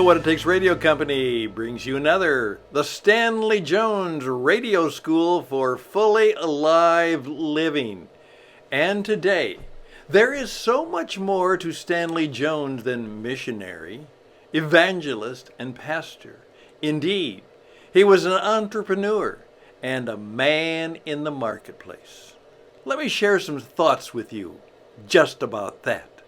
What It Takes Radio Company brings you another, the Stanley Jones Radio School for Fully Alive Living. And today, there is so much more to Stanley Jones than missionary, evangelist, and pastor. Indeed, he was an entrepreneur and a man in the marketplace. Let me share some thoughts with you just about that.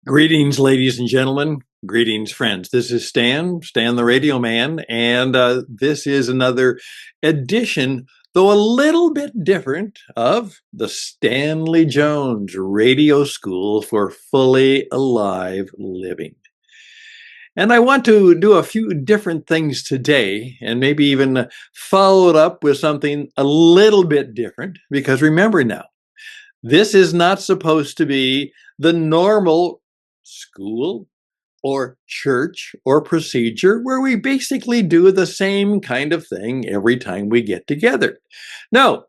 Greetings, ladies and gentlemen. Greetings, friends. This is Stan the Radio Man, and this is another edition, though a little bit different, of the Stanley Jones Radio School for Fully Alive Living. And I want to do a few different things today, and maybe even follow it up with something a little bit different, because remember now, this is not supposed to be the normal school or church or procedure where we basically do the same kind of thing every time we get together. No,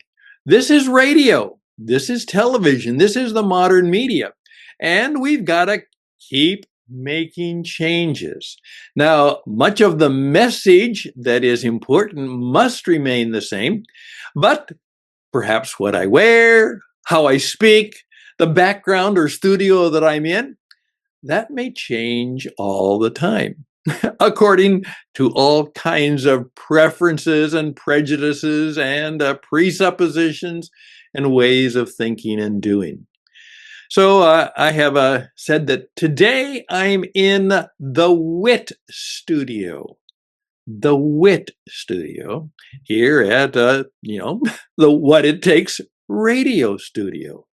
this is radio. This is television. This is the modern media. And we've got to keep making changes. Now, much of the message that is important must remain the same, but perhaps what I wear, how I speak, the background or studio that I'm in, that may change all the time, according to all kinds of preferences and prejudices and presuppositions and ways of thinking and doing. So I have said that today I'm in the WIT Studio. The WIT Studio here at, the What It Takes Radio Studio.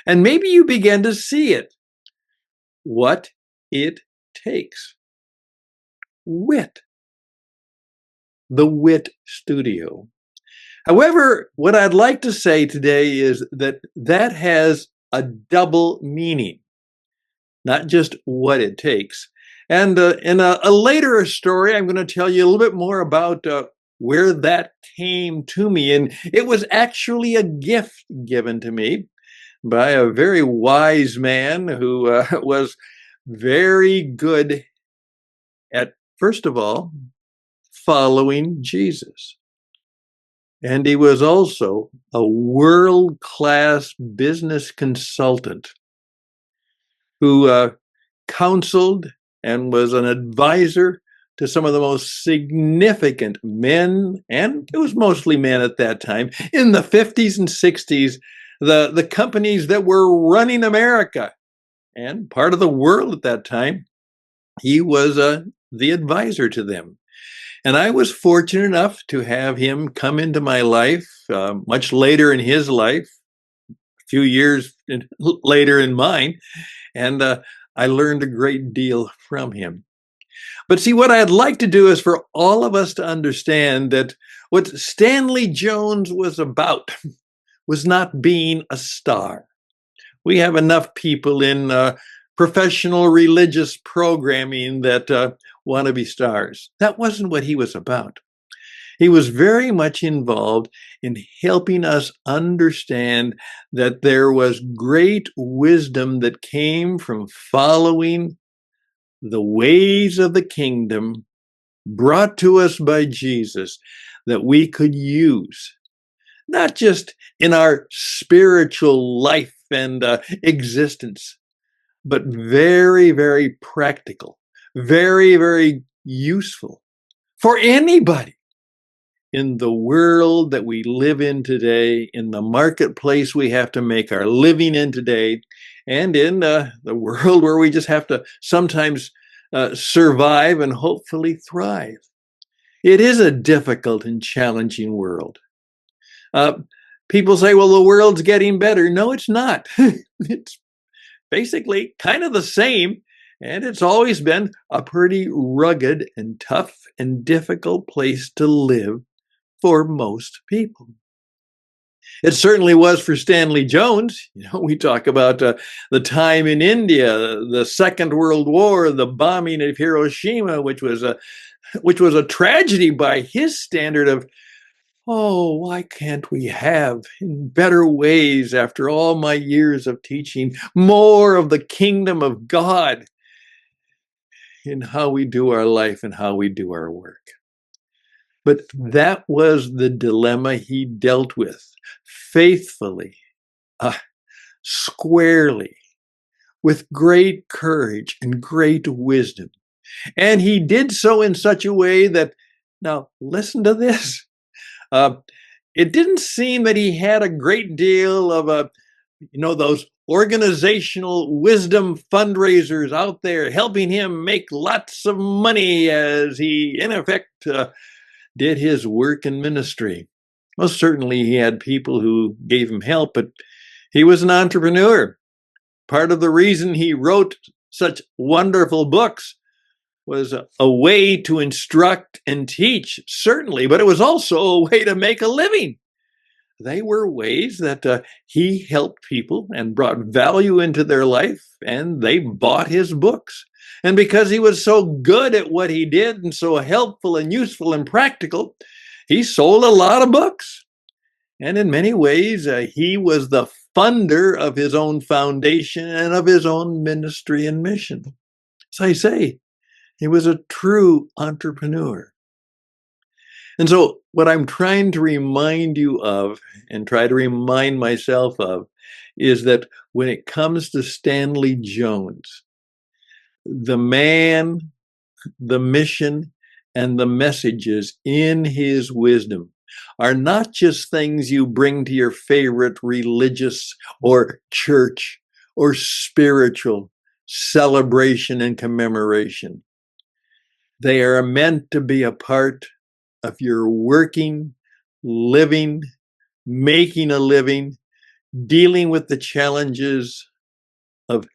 And maybe you begin to see it. What it takes. WIT. The WIT Studio. However, what I'd like to say today is that has a double meaning, not just what it takes. And in a later story, I'm going to tell you a little bit more about where that came to me. And it was actually a gift given to me by a very wise man who was very good at, first of all, following Jesus. And he was also a world-class business consultant who counseled and was an advisor to some of the most significant men, and it was mostly men at that time, in the 50s and 60s, the companies that were running America and part of the world at that time. He was the advisor to them. And I was fortunate enough to have him come into my life much later in his life, a few years later in mine, and I learned a great deal from him. But see, what I'd like to do is for all of us to understand that what Stanley Jones was about was not being a star. We have enough people in professional religious programming that want to be stars. That wasn't what he was about. He was very much involved in helping us understand that there was great wisdom that came from following the ways of the kingdom brought to us by Jesus that we could use, not just in our spiritual life and existence, but very, very practical, very, very useful for anybody in the world that we live in today, in the marketplace we have to make our living in today, and in the world where we just have to sometimes survive and hopefully thrive. It is a difficult and challenging world. People say, well, the world's getting better. No, it's not. It's basically kind of the same, and it's always been a pretty rugged and tough and difficult place to live for most people. It certainly was for Stanley Jones. We talk about the time in India, the Second World War, the bombing of Hiroshima, which was a tragedy by his standard of, oh, why can't we have in better ways after all my years of teaching more of the kingdom of God? in how we do our life and how we do our work. But that was the dilemma he dealt with faithfully, uh, squarely, with great courage and great wisdom. And he did so in such a way that, now listen to this, it didn't seem that he had a great deal of those organizational wisdom fundraisers out there helping him make lots of money as he, in effect, did his work in ministry. Well, certainly he had people who gave him help, but he was an entrepreneur. Part of the reason he wrote such wonderful books was a way to instruct and teach, certainly, but it was also a way to make a living. They were ways that he helped people and brought value into their life, and they bought his books. And because he was so good at what he did and so helpful and useful and practical, he sold a lot of books. And in many ways, he was the funder of his own foundation and of his own ministry and mission. As I say, he was a true entrepreneur. And so what I'm trying to remind you of and try to remind myself of is that when it comes to Stanley Jones, the man, the mission, and the messages in his wisdom are not just things you bring to your favorite religious or church or spiritual celebration and commemoration. They are meant to be a part of your working, living, making a living, dealing with the challenges of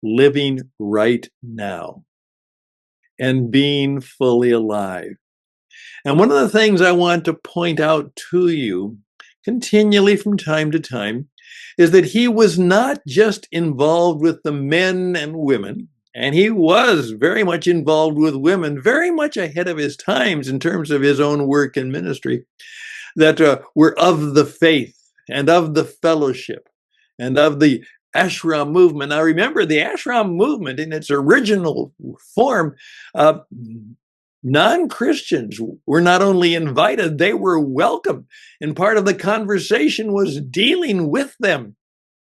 living right now and being fully alive. And one of the things I want to point out to you continually from time to time is that he was not just involved with the men and women, and he was very much involved with women, very much ahead of his times in terms of his own work and ministry, that were of the faith and of the fellowship and of the ashram movement. Now remember, the ashram movement in its original form, non-Christians were not only invited, they were welcome. And part of the conversation was dealing with them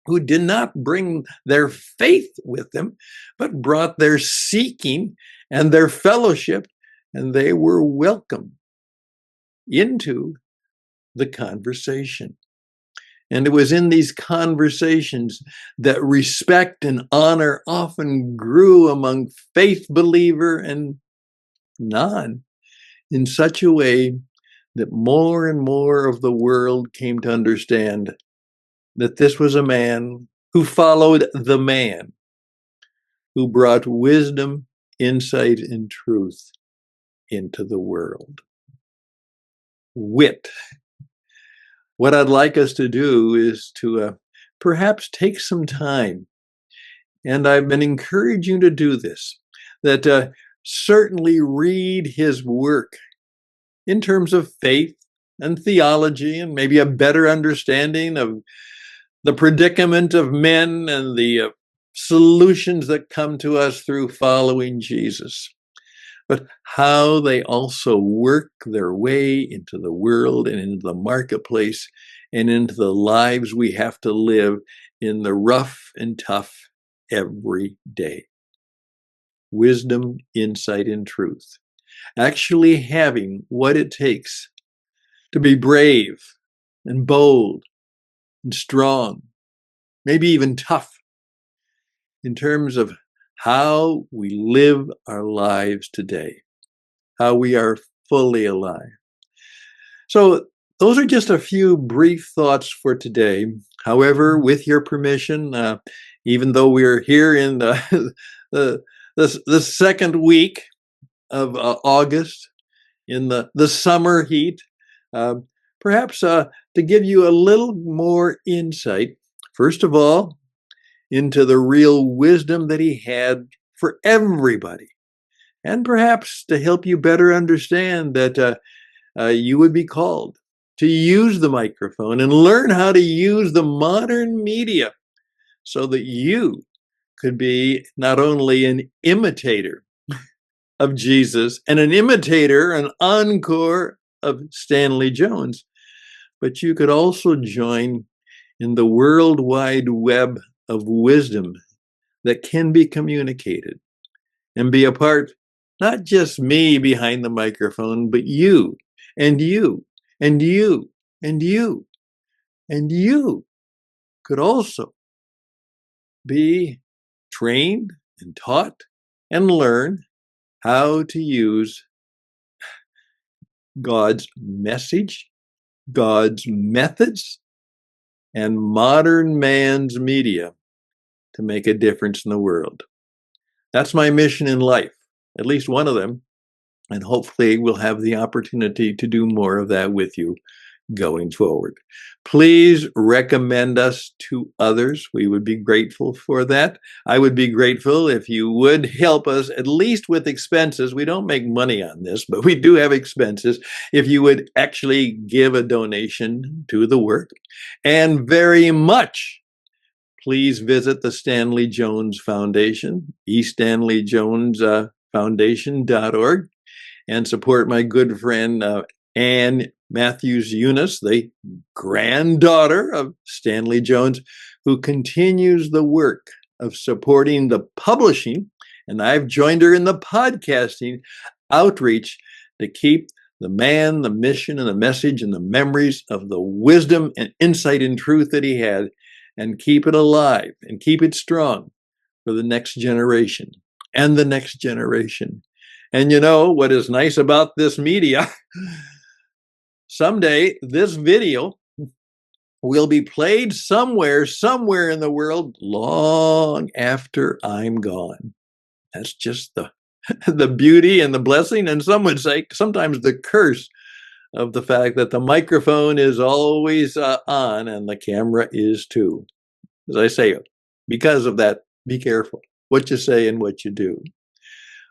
who did not bring their faith with them, but brought their seeking and their fellowship, and they were welcome into the conversation. And it was in these conversations that respect and honor often grew among faith believer and non, in such a way that more and more of the world came to understand that this was a man who followed the man who brought wisdom, insight, and truth into the world. WIT. What I'd like us to do is to perhaps take some time, and I've been encouraging you to do this, that certainly read his work in terms of faith and theology and maybe a better understanding of the predicament of men and the solutions that come to us through following Jesus, but how they also work their way into the world and into the marketplace and into the lives we have to live in the rough and tough every day. Wisdom, insight, and truth. Actually having what it takes to be brave and bold and strong, maybe even tough, in terms of how we live our lives today, how we are fully alive. So those are just a few brief thoughts for today. However, with your permission, even though we're here in the second week of August, in the summer heat, perhaps to give you a little more insight, first of all, into the real wisdom that he had for everybody, and perhaps to help you better understand that you would be called to use the microphone and learn how to use the modern media so that you could be not only an imitator, of Jesus and an imitator, an encore of Stanley Jones. But you could also join in the worldwide web of wisdom that can be communicated and be a part, not just me behind the microphone, but you and you and you and you and you could also be trained and taught and learn how to use God's message, God's methods, and modern man's media to make a difference in the world. That's my mission in life, at least one of them. And hopefully we'll have the opportunity to do more of that with you going forward. Please recommend us to others. We would be grateful for that. I would be grateful if you would help us at least with expenses. We don't make money on this, but we do have expenses. If you would actually give a donation to the work, and very much, please visit the Stanley Jones Foundation, eStanleyJonesFoundation.org, and support my good friend Ann Matthews Eunice, the granddaughter of Stanley Jones, who continues the work of supporting the publishing, and I've joined her in the podcasting outreach to keep the man, the mission, and the message and the memories of the wisdom and insight and truth that he had, and keep it alive and keep it strong for the next generation and the next generation. And you know what is nice about this media? Someday this video will be played somewhere in the world long after I'm gone. That's just the beauty and the blessing, and some would say sometimes the curse of the fact that the microphone is always on and the camera is too. As I say, because of that, be careful what you say and what you do.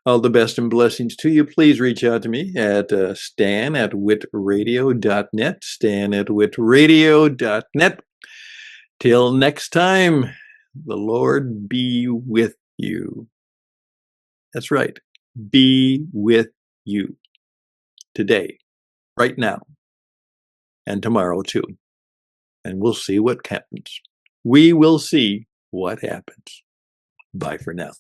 All the best and blessings to you. Please reach out to me at stan@witradio.net, stan@witradio.net. Till next time, the Lord be with you. That's right. Be with you today, right now, and tomorrow too. And we'll see what happens. We will see what happens. Bye for now.